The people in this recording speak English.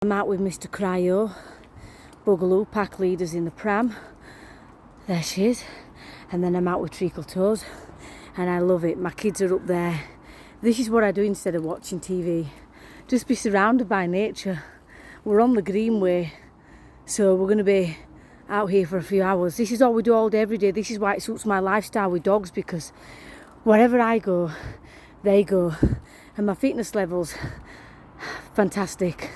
I'm out with Mr. Cryo, Boogaloo, pack leaders in the pram. There she is. And then I'm out with Treacle Toes, and I love it. My kids are up there. This is what I do instead of watching TV. Just be surrounded by nature. We're on the Greenway, so we're going to be out here for a few hours. This is all we do all day, every day. This is why it suits my lifestyle with dogs, because wherever I go, they go. And my fitness levels, fantastic.